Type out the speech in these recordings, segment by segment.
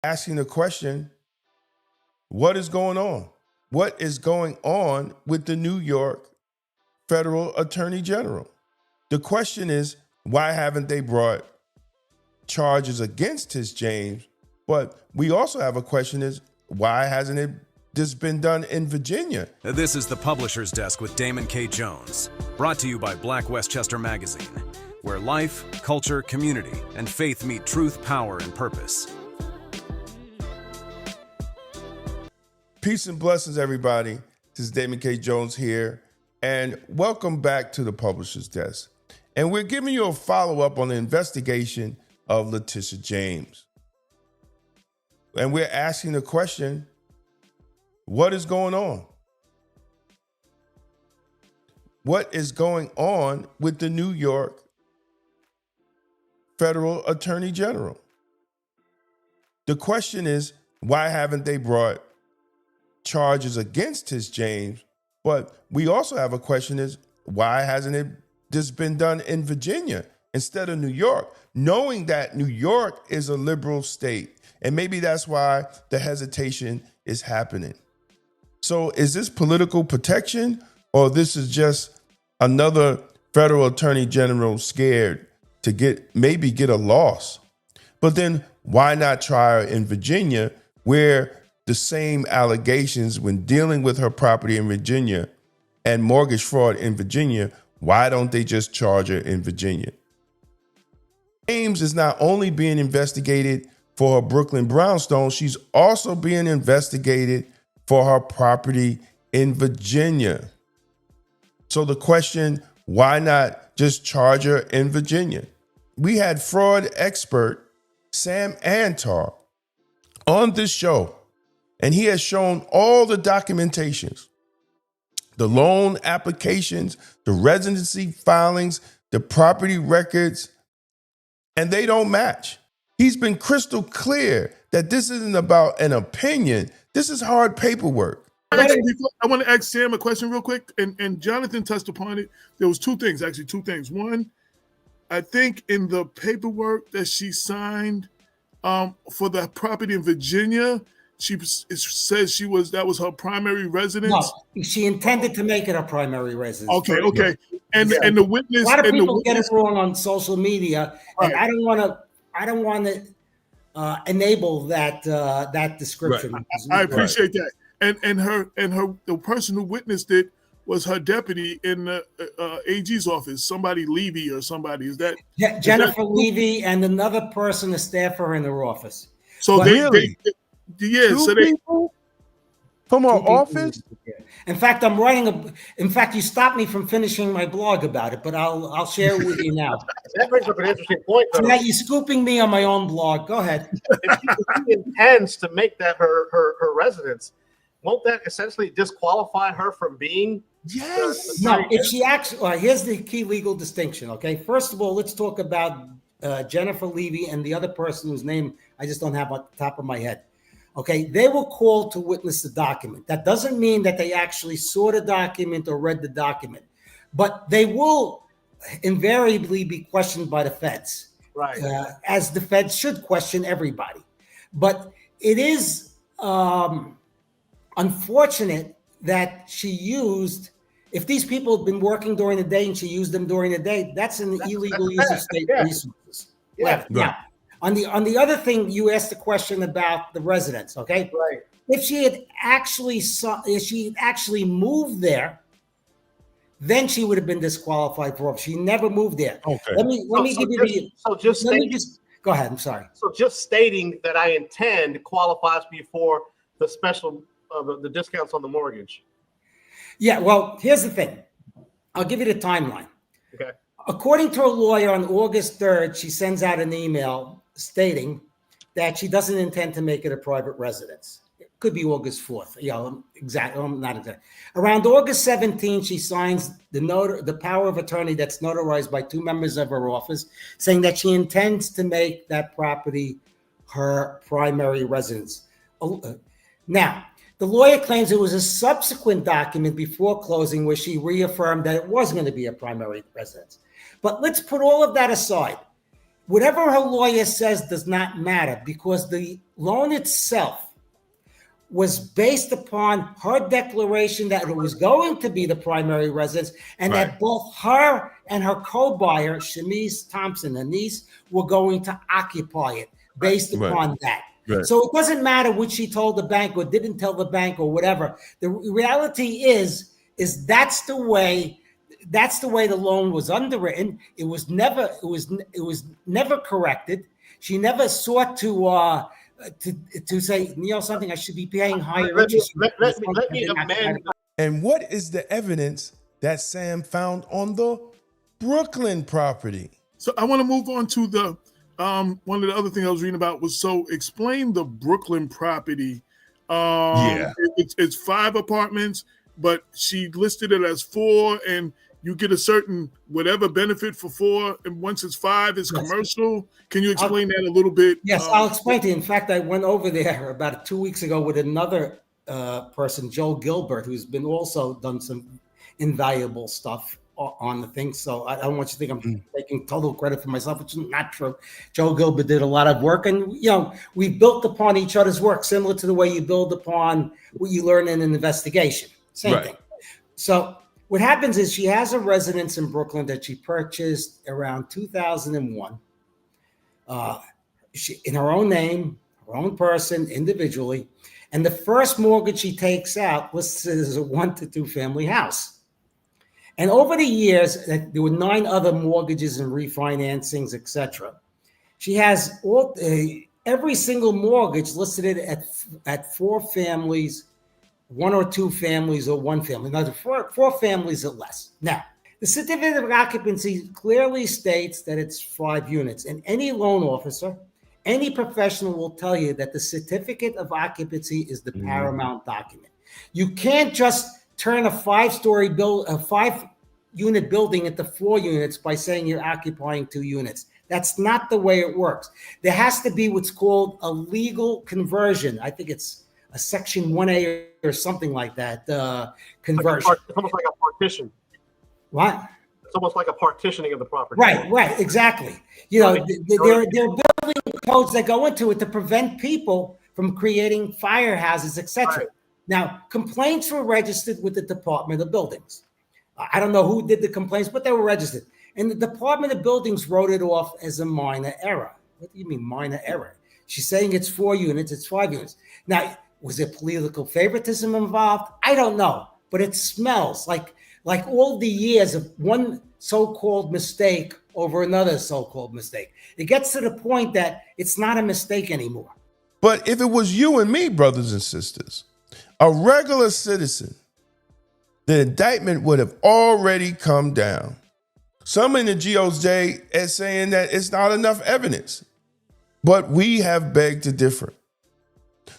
asking the question, what is going on? What is going on with the New York Federal Attorney General? The question is, why haven't they brought charges against Tish James? But we also have a question is, why hasn't this been done in Virginia? This is the Publisher's Desk with Damon K. Jones, brought to you by Black Westchester Magazine, where life, culture, community, and faith meet truth, power, and purpose. Peace and blessings, everybody. This is Damon K. Jones here, and welcome back to the Publisher's Desk. And we're giving you a follow-up on the investigation of Letitia James. And we're asking the question, what is going on? What is going on with the New York Federal Attorney General? The question is, why haven't they brought charges against Tish James? But we also have a question is, why hasn't this been done in Virginia instead of New York, knowing that New York is a liberal state? And maybe that's why the hesitation is happening. So is this political protection, or this is just another federal attorney general scared to get a loss? But then why not try her in Virginia, where the same allegations when dealing with her property in Virginia and mortgage fraud in Virginia, why don't they just charge her in Virginia? James is not only being investigated for her Brooklyn brownstone, she's also being investigated for her property in Virginia. So the question, why not just charge her in Virginia? We had fraud expert Sam Antar on this show, and he has shown all the documentations, the loan applications, the residency filings, the property records, and they don't match. He's been crystal clear that this isn't about an opinion. This is hard paperwork. I want to ask Sam a question real quick, and Jonathan touched upon it. There was two things. One, I think in the paperwork that she signed for the property in Virginia, it says that was her primary residence. No, she intended to make it a primary residence. Okay. And the witness. A lot of people get it wrong on social media, and I don't want to enable that description. Right. I appreciate that. And the person who witnessed it was her deputy in the AG's office, somebody Levy or somebody. Is that Jennifer Levy and another person, a staffer in her office? So really? Two people from our office? In fact, you stopped me from finishing my blog about it, but I'll share it with you now. That brings up an interesting point, though. So now you're scooping me on my own blog. Go ahead. If she intends to make that her residence, won't that essentially disqualify her from being? Yes. No, if she actually, here's the key legal distinction. Okay. First of all, let's talk about Jennifer Levy and the other person whose name I just don't have on the top of my head. Okay. They were called to witness the document. That doesn't mean that they actually saw the document or read the document, but they will invariably be questioned by the feds. Right. As the feds should question everybody. But it is unfortunate that she used, if these people have been working during the day and she used them during the day, that's an illegal use of state resources. Yeah. Now, on the other thing, you asked the question about the residence, okay? Right. If she had actually moved there, then she would have been disqualified for it. She never moved there. Okay. Let me give you go ahead. I'm sorry. So just stating that I intend qualifies me for the special the discounts on the mortgage. Yeah, well, here's the thing. I'll give you the timeline. Okay. According to a lawyer, on August 3rd, she sends out an email stating that she doesn't intend to make it a private residence. It could be August 4th. Yeah, exactly. I'm not exactly. Around August 17th, she signs the power of attorney that's notarized by two members of her office, saying that she intends to make that property her primary residence. Now, the lawyer claims it was a subsequent document before closing where she reaffirmed that it was going to be a primary residence. But let's put all of that aside. Whatever her lawyer says does not matter because the loan itself was based upon her declaration that it was going to be the primary residence and Right. that both her and her co-buyer, Shanice Thompson, her niece, were going to occupy it based upon that. Right. So it doesn't matter what she told the bank or didn't tell the bank or whatever. The reality is that's the way the loan was underwritten. It was never corrected. She never sought to say, something, I should be paying higher interest. Let me amend. And what is the evidence that Sam found on the Brooklyn property? So I want to move on to the one of the other things I was reading about was, so explain the Brooklyn property. It's 5 apartments, but she listed it as 4, and you get a certain whatever benefit for 4, and once it's 5, it's commercial. Can you explain that a little bit? Yes, I'll explain to you. In fact, I went over there about 2 weeks ago with another person, Joe Gilbert, who's been also done some invaluable stuff on the thing. So I don't want you to think I'm taking total credit for myself, which is not true. Joe Gilbert did a lot of work, and we built upon each other's work, similar to the way you build upon what you learn in an investigation. Same thing. So what happens is she has a residence in Brooklyn that she purchased around 2001. In her own name, her own person, individually. And the first mortgage she takes out was a 1 to 2 family house. And over the years, there were 9 other mortgages and refinancings, etc. She has every single mortgage listed at 4 families, 1 or 2 families, or 1 family. Now, 4 families or less. Now, the certificate of occupancy clearly states that it's 5 units, and any loan officer, any professional will tell you that the certificate of occupancy is the paramount document. You can't just turn a 5-unit building into 4 units by saying you're occupying 2 units. That's not the way it works. There has to be what's called a legal conversion. I think it's a Section 1A or something like that, conversion. It's almost like a partition. What? It's almost like a partitioning of the property. Right, exactly. There are building codes that go into it to prevent people from creating fire hazards, etc. Right. Now, complaints were registered with the Department of Buildings. I don't know who did the complaints, but they were registered. And the Department of Buildings wrote it off as a minor error. What do you mean minor error? She's saying it's 4 units, it's 5 units. Now, was there political favoritism involved? I don't know, but it smells like all the years of one so-called mistake over another so-called mistake. It gets to the point that it's not a mistake anymore. But if it was you and me, brothers and sisters, a regular citizen, the indictment would have already come down. Some in the GOJ are saying that it's not enough evidence, but we have begged to differ.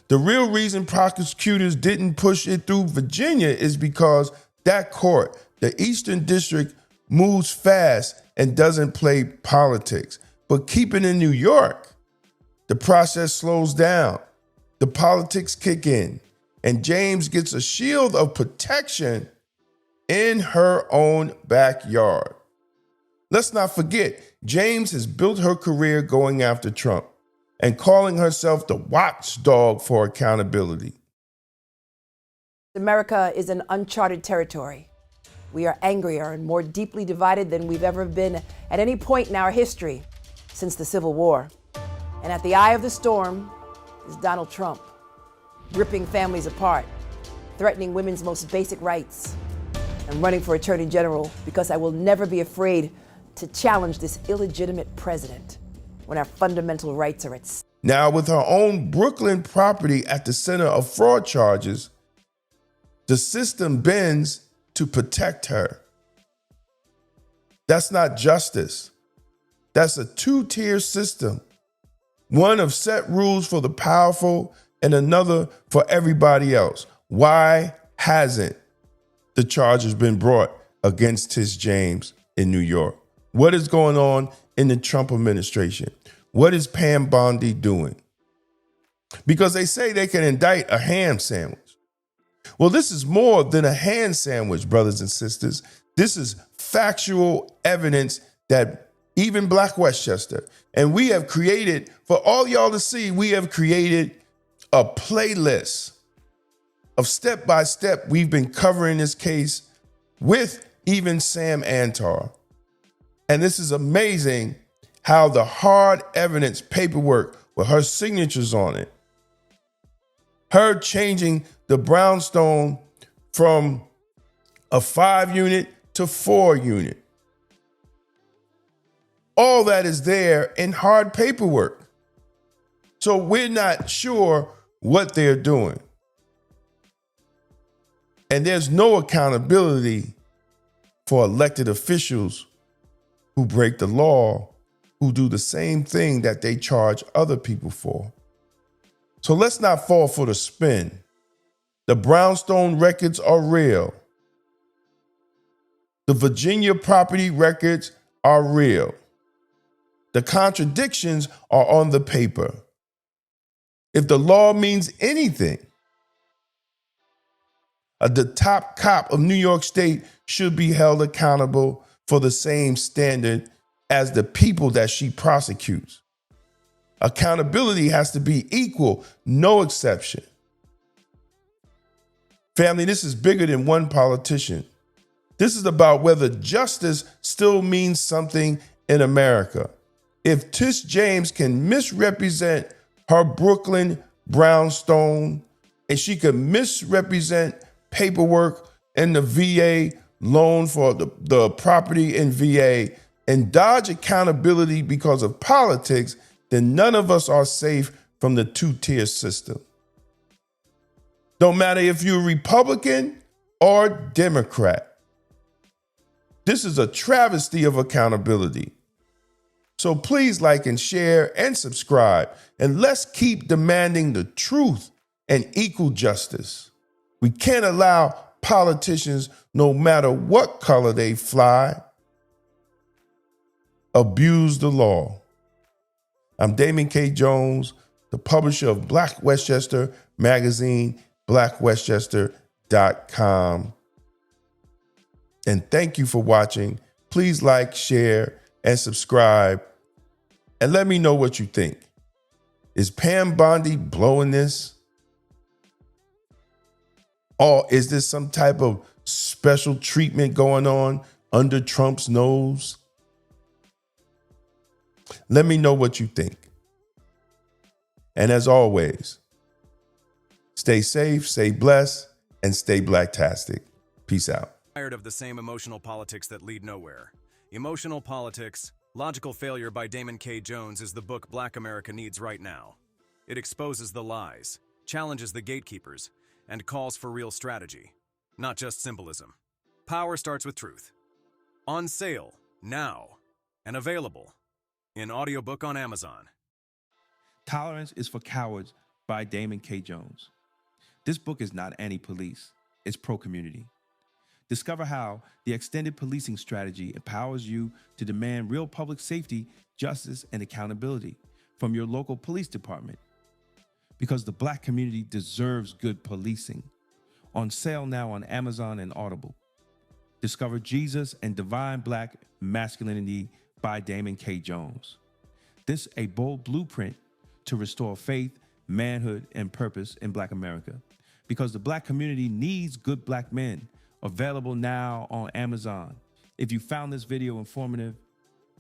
The real reason prosecutors didn't push it through Virginia is because that court, the Eastern District, moves fast and doesn't play politics. But keep it in New York, the process slows down, the politics kick in, and James gets a shield of protection in her own backyard. Let's not forget, James has built her career going after Trump and calling herself the watchdog for accountability. America is an uncharted territory. We are angrier and more deeply divided than we've ever been at any point in our history since the Civil War. And at the eye of the storm is Donald Trump, ripping families apart, threatening women's most basic rights. I'm running for Attorney General because I will never be afraid to challenge this illegitimate president when our fundamental rights are at stake. Now, with her own Brooklyn property at the center of fraud charges, the system bends to protect her. That's not justice. That's a 2-tier system. One of set rules for the powerful and another for everybody else. Why hasn't the charges been brought against Tish James in New York? What is going on in the Trump administration? What is Pam Bondi doing? Because they say they can indict a ham sandwich. Well, this is more than a ham sandwich, brothers and sisters. This is factual evidence that even Black Westchester. And we have created, for all y'all to see, we have created a playlist of step-by-step. We've been covering this case with even Sam Antar. And this is amazing how the hard evidence paperwork with her signatures on it, her changing the brownstone from a 5-unit to 4-unit. All that is there in hard paperwork. So we're not sure what they're doing. And there's no accountability for elected officials who break the law, who do the same thing that they charge other people for. So let's not fall for the spin. The brownstone records are real. The Virginia property records are real. The contradictions are on the paper. If the law means anything, the top cop of New York State should be held accountable for the same standard as the people that she prosecutes. Accountability has to be equal, no exception. Family, this is bigger than one politician. This is about whether justice still means something in America. If Tish James can misrepresent her Brooklyn brownstone, and she can misrepresent paperwork in the VA loan for the property in VA and dodge accountability because of politics, then none of us are safe from the two-tier system. Don't matter if you're Republican or Democrat. This is a travesty of accountability. So please like and share and subscribe, and let's keep demanding the truth and equal justice. We can't allow politicians, no matter what color they fly, abuse the law. I'm Damon K. Jones, the publisher of Black Westchester magazine, blackwestchester.com. And thank you for watching. Please like, share, and subscribe. And let me know what you think. Is Pam Bondi blowing this? Or is this some type of special treatment going on under Trump's nose? Let me know what you think. And as always, stay safe, stay blessed, and stay blacktastic. Peace out. Tired of the same emotional politics that lead nowhere. Emotional Politics, Logical Failure by Damon K. Jones is the book Black America needs right now. It exposes the lies, challenges the gatekeepers, and calls for real strategy, not just symbolism. Power starts with truth. On sale, now, and available in audiobook on Amazon. Tolerance is for Cowards by Damon K. Jones. This book is not anti-police, it's pro-community. Discover how the extended policing strategy empowers you to demand real public safety, justice, and accountability from your local police department. Because the Black community deserves good policing. On sale now on Amazon and Audible. Discover Jesus and Divine Black Masculinity by Damon K. Jones. This a bold blueprint to restore faith, manhood, and purpose in Black America. Because the Black community needs good Black men. Available now on Amazon. If you found this video informative,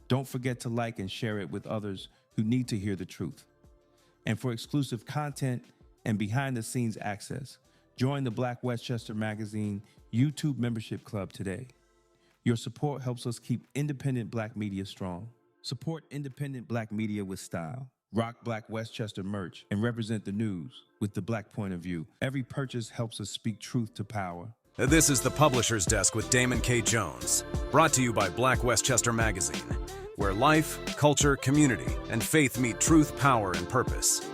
don't forget to like and share it with others who need to hear the truth. And for exclusive content and behind-the-scenes access, join the Black Westchester Magazine YouTube membership club today. Your support helps us keep independent Black media strong. Support independent Black media with style. Rock Black Westchester merch and represent the news with the Black point of view. Every purchase helps us speak truth to power. This is the Publisher's Desk with Damon K. Jones, brought to you by Black Westchester Magazine, where life, culture, community, and faith meet truth, power, and purpose.